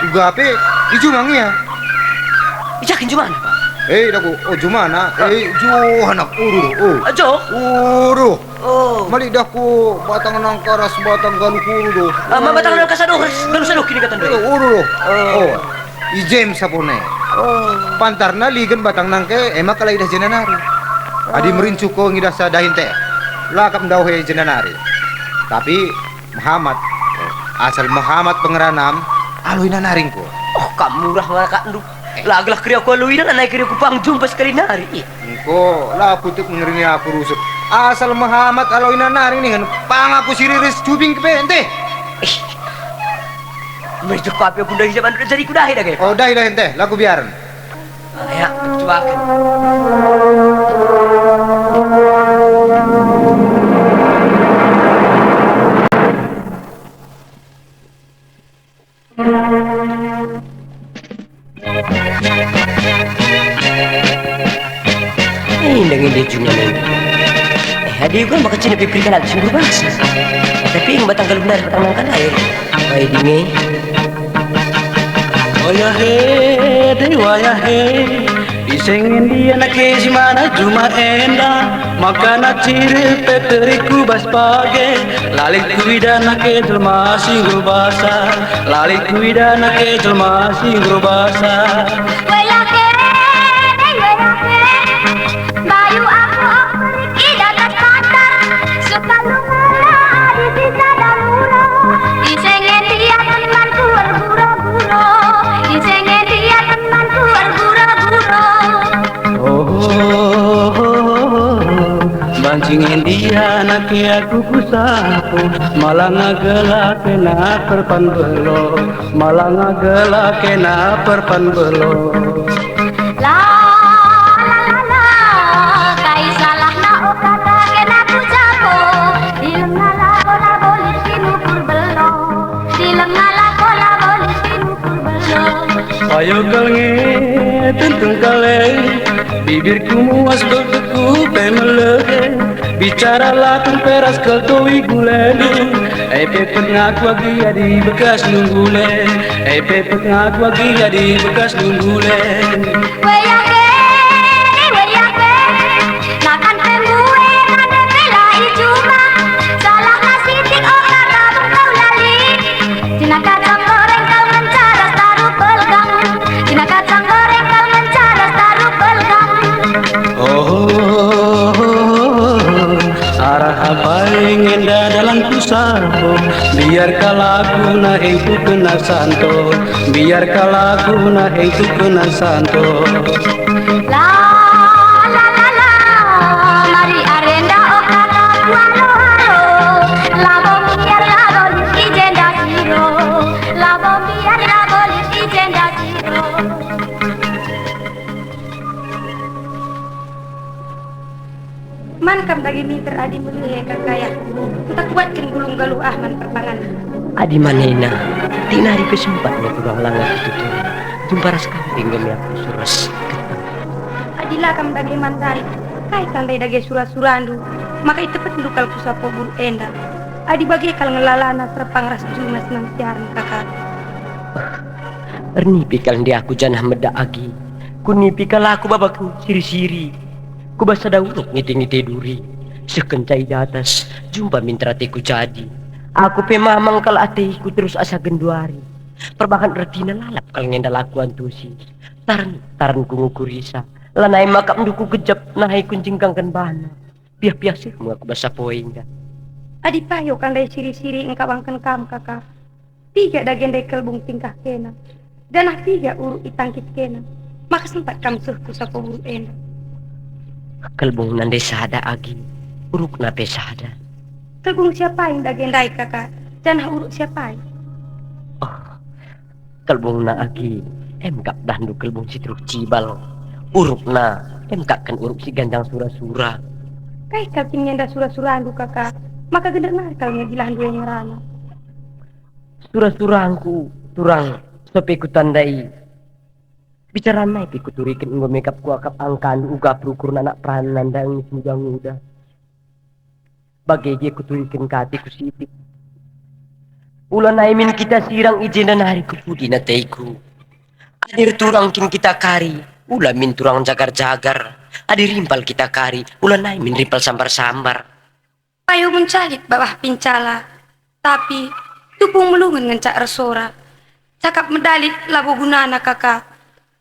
G: Juga apa? Ijumangnya.
D: Ijakin cuma apa?
G: Daku, jumana? Juhanak uru.
D: Jo?
G: Uru. Mali daku batang nangkaras batang galukuru do.
D: Batang nangkaras galu kini kata do.
G: Uru. Ijem sapone. Pantarna ligen batang nangke emak kalai dah jenanari. Adi merincu ko ngidah sa dahin teh. Lakap dauhe jenanari. Tapi Muhammad asal Muhammad pengeranam aluina naring ko.
D: Kamu murah ngakak nduk. Laglah kiri aku aluin naik kiri aku pangjum pas kali nari.
G: Engko lah putuk ngerini aku rusuk. Asal Muhammad aluin naring nih kan pang aku siriris cubing ke pente.
D: Mereka kapi aku dari zaman jadi kudahi dah kayak.
G: Dah ente, lagu biaran.
D: Ya, coba. Dengan dia cuma hadi kan bakal cina pipri kanal sungguh bangsa. Tapi yang batang kalau benar batang nangkan air. Baik dini.
F: Waya he, isengin dia nak si mana cuma enda. Makana ciri peteriku bas page, lalik kuida nak jelma singgur basa, lalik kuida nak jelma singgur basa. Bancingin dia nak aku kusapu, malah ngagela kena perpan belo, malah ngagela kena perpan belo.
B: La kai salah na o kata kena ku jago, dilengala bola bolis tinukur belo, dilengala bola bolis tinukur belo.
F: Ayo kalnge tentang kale, bibirku muas berdeku pemelege. Bicara latung peras keltoi gulenu. Pepet ngaku lagi di bekas nunggule. Pepet ngaku lagi di bekas nunggule.
B: Weyake, nakan pembuwe nade pelai cuma. Salah nasi tik o kata kau lali. Cina kacang goreng kau mencaras taruh pelgang.
F: apa yang indah dalam kusarbo, biar kalaguna itu kena santo, biar kalaguna itu kena santo.
B: La la la la, mari arenda okata kualo halo, la bombiar la bolis ijenda siro, la bombiar la bolis ijenda siro. Man kam dagi miter adi mulia kakaya, kita kuatkan gulung galuh ahman perbangan.
D: Adi manena, tinari kesempatnya kurang langgar itu tuh. Jumpa ras kambing gemi aku suras.
B: Adila kam dagi mandari, kai tandai dagi surah-surandu, maka itu pun dukal kusapo buru enda. Adi bagi kal ngelalana serpang ras jumas nang siaran kakak.
D: Erni pikal di aku janah meda agi. Kuni pikal aku babak siri-siri. Ku basa dauluk ngiti-ngiti duri. Sekencai di atas, jumpa mintratiku jadi. Aku pemamang kal atiku terus asa genduari. Perbakan retina lalap kal ngendal aku antusi. Taran ku ngukurisa. Lanai makam duku kejap nahai kuncingkang kan bana. Piah-piah sih aku basa poingga.
B: Adi payo kan dai siri-siri engkawangkan kam kakak. Tiga dagen dai kelbung tingkah kena. Danah tiga uru itangkit kena. Maka sempat kam suhku sapo buru enda.
D: Kelbung nande sada agi. Uruk nape sada.
B: Kelbung siapa yang dagen dai kakak? Danah uruk siapa yang?
D: Kelbung na agi. Emkap dandu kelbung si truk cibal. Uruk na. Emkap kan uruk si ganjang sura-sura.
B: Kai kal nyenda sura-surandu kakak. Maka gendar nah kal ngegilahan dua yang ngerana.
D: Sura-surangku. Turang. Sopeku tandai. Bicara naik ikut turikin nggo makeup ku akap angkan uga perukur anak peranan dan sujang muda. Bagai dia kuturikin kati ku sitik. Ulan naimin kita sirang izin dan hari kupudi na teiku. Adir turang kin kita kari. Ulan min turang jagar-jagar. Adir rimpal kita kari. Ulan naimin rimpal sambar-sambar.
B: Payo mencalit bawah pincala. Tapi tupung melungun ngencak resora. Cakap medalit labo gunana kakak.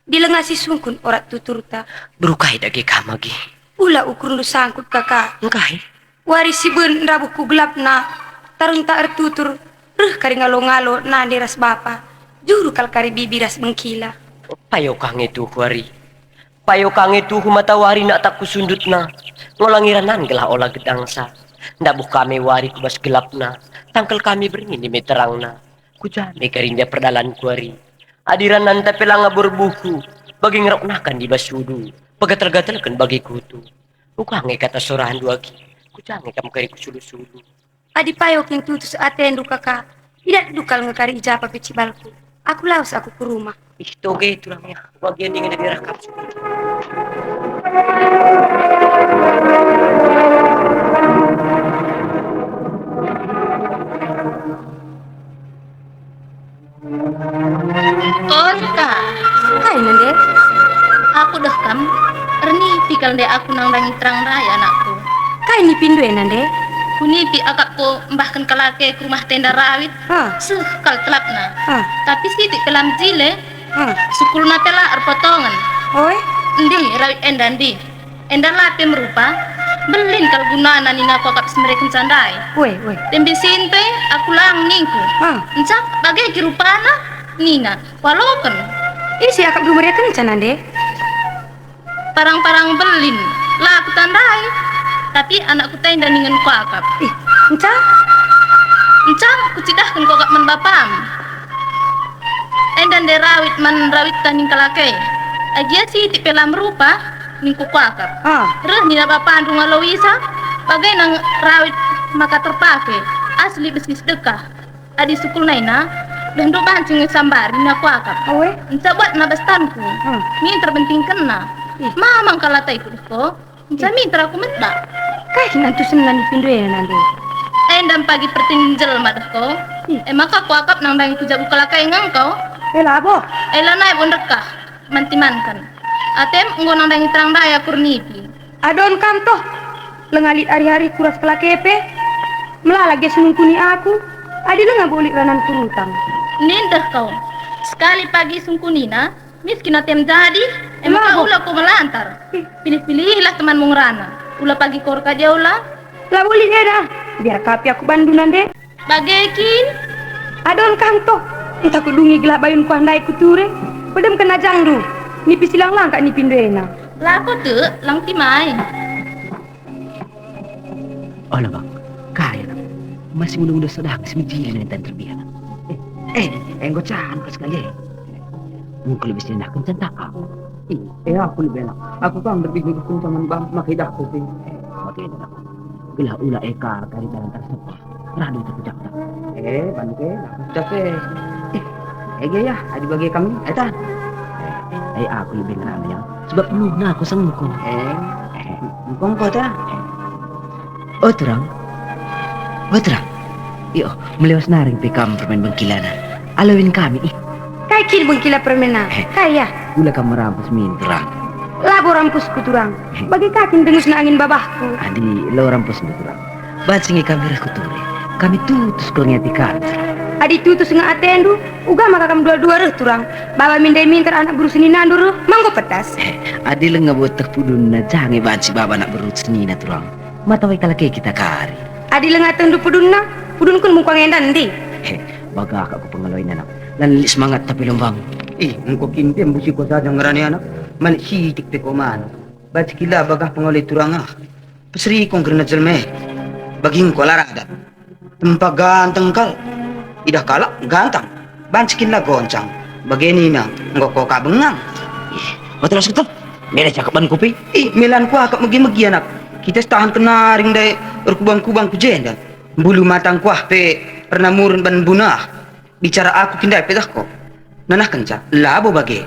B: Dilengasi sungkun orat tuturta.
D: Berukai dagi kamagi.
B: Ula ukur lu sangkut kakak.
D: Engkai.
B: Warisi ben rabuh ku gelap na. Tarung tak ertutur. Ruh kari ngalo-ngalo na deras bapa. Juru kal kari bibiras mengkila.
D: Payo kang itu wari. Payo kang itu humatawari nak tak kusundut na. Ngolangiranan gelah olah gedangsa. Ndabuh kami wari kubas gelap na. Tangkel kami beringin di meterang na. Kujame karinda perdalan kuari. Adiran nanta pelang berbuku. Bagi ngeroknakan di basudu. Pagatal-gatalkan bagi kutu. Ukange kata sorahan duagi. Kujange kam kari kusulu-sulu.
B: Adi payok yang tutus atendu kakak. Tidak dukal ngekari ijapa pecibalku. Aku laus aku ke rumah.
D: Ih toge tulangnya. Bagian ingin direkam.
C: Onta.
B: Hai nande.
C: Aku dah kam. Erni pikal de aku nang rangi terang raya anakku.
B: Kai ni pindu nande.
C: Kunipi akakku mbahkan kalake ke rumah tenda rawit. Sekal telapna. Tapi sidik kelam jile. Sukulna tela arpotongan.
B: Oi.
C: Ndi rawit endandi. Endan lape merupa. Belin kal gunana nina ko kap semrekin sandai.
B: Weh.
C: Tembi sinte aku lang ningku. Encak bagai kirupana nina. Walaupun
B: Isi akak dumur kencan nande.
C: parang-parang belin lah aku tandai. Tapi anakku tenda dengan ku akap. Encang ku cidahkan ku akap man bapam. Endan de rawit man rawit taning kalake. Agia si ti pelam rupa ning ku akap. Reh nina bapam runga lawisa bagai nang rawit maka terpakai asli bisnis dekah. Adi sukul naina dan do bancing sambar nina ku akap. Enca buat na bastanku. Min terbenting kena. Mamang kalatai ku ko. Enca min ter aku mendak.
B: Kai nantu senang dipindu ya nanti.
C: Endam pagi pertinjel madah ko. Maka ku akap nang dangi ku jabu kalakai ngangkau.
B: Labo.
C: Lanai bondekah mantimankan. Atem nggo nang dangi terang daya kurnipi.
B: Adon kam toh. Lengalit hari-hari kuras kelakepe. Melalak dia senungkuni aku. Adi lenga bolik ranan kurutang.
C: Nindah kau. Sekali pagi sungkunina, miskin atem jadi. Maka ulah ko melantar. Pilih-pilihlah teman mungrana. Ulah pagi kor ka jaula.
B: Lah boleh dah. Biar kapi aku bandunan deh.
C: Bagekin.
B: Adon kanto. Entah ku dungi gelap bayun ku andai ku ture. Pedem kena jangdu. Nipi silang lang kak nipi ndena.
C: Lah aku tuh lang timai.
E: Oh lah bang, kaya lah. Masih muda-muda sedang semijil dan terbiasa. Enggo cantik sekali. Mungkin lebih senang kencang tak aku. Aku lebih enak. Aku kan berpikir kencangan bang, makai dah aku sih. Makai dah aku. Bila ulah ekar kari dalam tersebut. Radu terpecah. Bangke, aku sudah ya, ada bagi kami. Eta. Aku lebih ngerana ya. Sebab lu nak aku sengkong. Sengkong kau dah. Oh terang. Yo, melewas naring pekam permain bengkilana. Alawin kami.
B: Kai kil bengkila permena. Kaya.
E: Gula kamu rampus min terang.
B: Labo rampus kuturang. Bagi kakin dengus na angin babahku.
E: Adi lo rampus kuturang. Bansingi kami rakuture. Kami tutus kelengeti kami.
B: Adi tutus nga atendu. Uga maka kam dua-dua reh turang. Baba mindai minter anak buru seni nandur manggo petas.
E: Adi lenga botak pudun na jange bansi baba nak berut seni na turang. Matawai kalake kita kari.
B: Adi lenga atendu pudun na. Pudun kun mukwang endan di.
E: Baga aku pengeloin anak. Dan semangat tapi lombang. Engkau kinti embusi ko saja ngerani anak. Malik sidik te koman. Baca kila bagah pengoleh turang ah. Peseri kong kerana jelme. Baging ko larada. Tempat ganteng kal. Idah kalak gantang. Banci kila goncang. Bagini na engkau ko kabengang. Betul betul. Mela cakapan kopi. Melan ku akak megi-megi anak. Kita tahan kenaring dari berkubang-kubang ku jenda. Bulu matang kuah pe pernah murun ban bunah. Bicara aku kindai pedah ko. Nanah kenca labo bagi.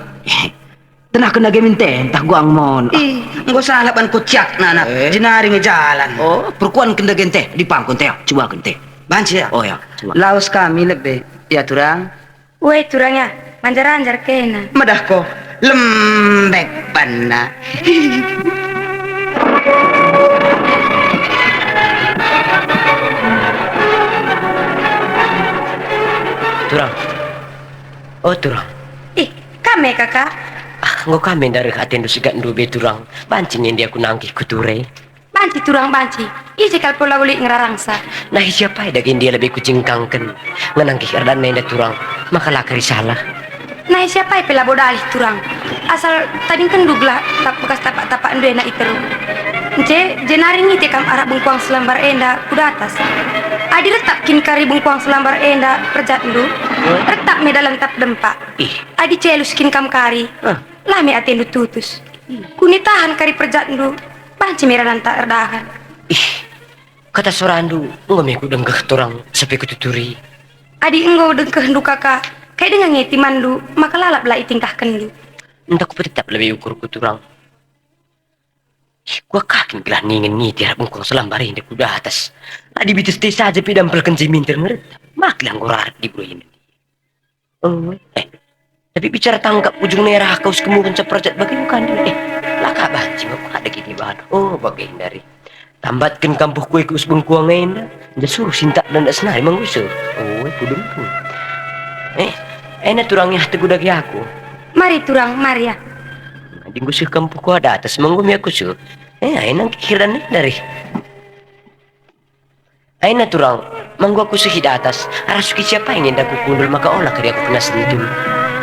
E: Tenah kena gemin entah gua angmon. Enggak salah ban kocak nana. Jenari ngejalan. Oh, perkuan kena gente di pangkon teh. Coba kente. Banci ya. Oh ya. Coba. Laos kami lebih. Ya turang.
B: Weh turangnya. Manjar-anjar kena.
E: Madah ko lembek panna.
D: Turang. Oh turang.
B: Kame kakak.
D: Ngok kami dari katen du sigat ndu be turang. Bancingin dia ku nangkih kuture.
B: Banci turang banci. Isi kalpola boleh ngerarangsa.
D: Nah siapa daging dia lebih kucing kangken. Nganangkih erdan nenda turang. Maka lakari salah.
B: Nah siapa pela bodalih turang. Asal tadi kan duglah tak bekas tapak-tapak ndu enak iteru. Jenari ni tekam arak bengkuang selambar enda kuda atas. Adi letak kin kari bengkuang selambar enda perjat ndu. Retak me dalam tap dempak. Adi celus kin kam kari. Lame atendu tutus. Kuni tahan kari perjat ndu. Banci merah lantak erdahan.
D: Kata sorandu, ngome ku dengkeh torang sampai kututuri.
B: Adi engkau dengkeh ndu kakak. Kayak dengan ngeti mandu, maka lalap lah itingkah kendu.
D: Entah ku tetap lebih ukur kuturang. Gua kakin gelah ningin ngiti harap engkau selambar ini kuda atas. Adi bitus teh saja pidampel kenjiminter ngeretap. Maklah ngorar di bro ini. Tapi bicara tangkap ujung merah kau sekemurun seperjat bagi bukan dia. Laka banci mau ada gini bahan. Oh bagian dari. Tambatkan kampuh kue kus bengkuang enda. Dia suruh sintak dan tak senari mengusur. Kudung pun. Enak turangnya teguh dagi aku.
B: Mari turang, mari ya.
D: Di gusur kampuh ku ada atas menggumi aku sur. Enak kikiran dari. Enak turang, manggu aku suhi di atas. Arasuki siapa ingin aku kundul maka olah kari aku kena sedih.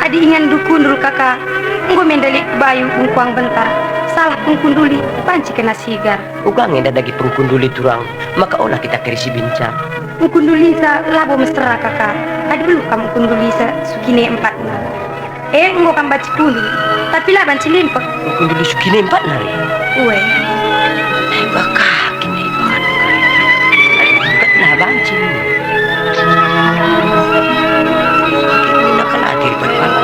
B: Adi ingin dukundul kakak. Engkau mendalik bayu ungkuang bentar. Salah pengkunduli, panci kena sigar.
D: Ugang enda dagi pengkunduli turang, maka olah kita kerisi bincang.
B: Pengkunduli sa labo mesra kakak. Adi belum kamu kunduli sa sukine 4 na. Engkau kan baci kundu, tapi lah banci limpak.
D: Pengkunduli sukine 4 nari.
B: Uwe.
D: Baka kini bahan kaya. Nah banci. Nak kena diri berpala.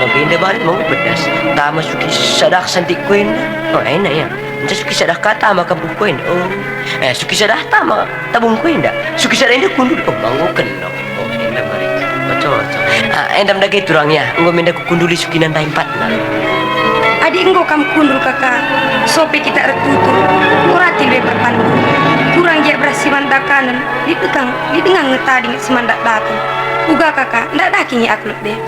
D: Maganda balik mau pedas. Tama suki sadak santik kuin. Enak ya. Entah suki sadah kata maka bukuin. Suki sadah tama tabung kuin dah. Suki sadah ini kundur manggu kena. Enak balik. Betul. Endam dagi turangnya. Engkau minda ku kunduli suki nantai 4 nah.
B: Adi engkau kamu kundur kakak. Sope kita retutur. Murati lebih berpandu. Kurang dia berasimandak kanan. Di dengang ngetadi semandak datang. Uga kakak, ndak dakinya aku deh.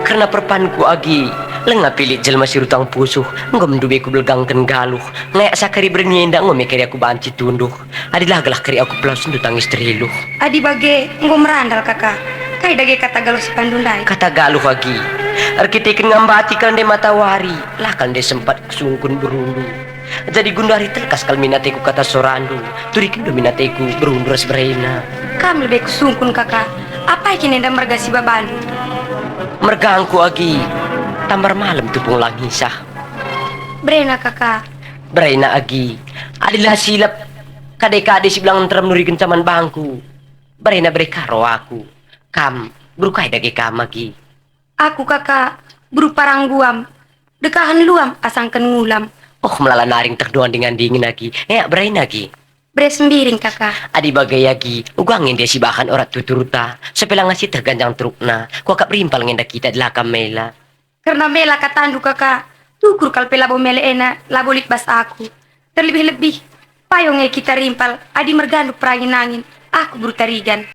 D: Karena perpanku agi Lenga pilih jelma si rutang pusuh, ngom dubi ku belgangken galuh. Ngayak sakari bernienda ngom kari aku banci tunduh. Adilah galah kari aku pelas tangis teriluh.
B: Adi bage ngom merandal kakak. Kai dage kata galuh si pandundai.
D: Kata galuh lagi. Arkitekin ngambati kan de matawari, lah kan de sempat sungkun berundu. Jadi gundari telkas kal minateku kata sorandu, turikin do minateku berunduras berena.
B: Kam lebih kusungkun kakak. Apa ikin enda mergasi babandu?
D: Mergangku lagi. Tambar malam tupung langisah.
B: Brena kakak.
D: Berena agi. Adilah silap. Kade-kade si bilang teram nurikin caman bangku. Berena berekaro aku. Kam, berukai dage kam lagi.
B: Aku kakak berupa rangguam. Dekahan luam asangken ngulam.
D: Oh melala naring terduan dengan dingin lagi. Berena lagi.
B: Bre sembiring kakak.
D: Adi bagai lagi. Ugangin dia si bahan orat tuturuta. Sepela ngasih terganjang trukna. Kuakap rimpal ngenda kita delakam mela.
B: Karena mela katandu kakak. Tukur kalpe labo mele ena labolik bas aku. Terlebih-lebih payongnya kita rimpal. Adi merganduk perangin angin. Aku berutarigan.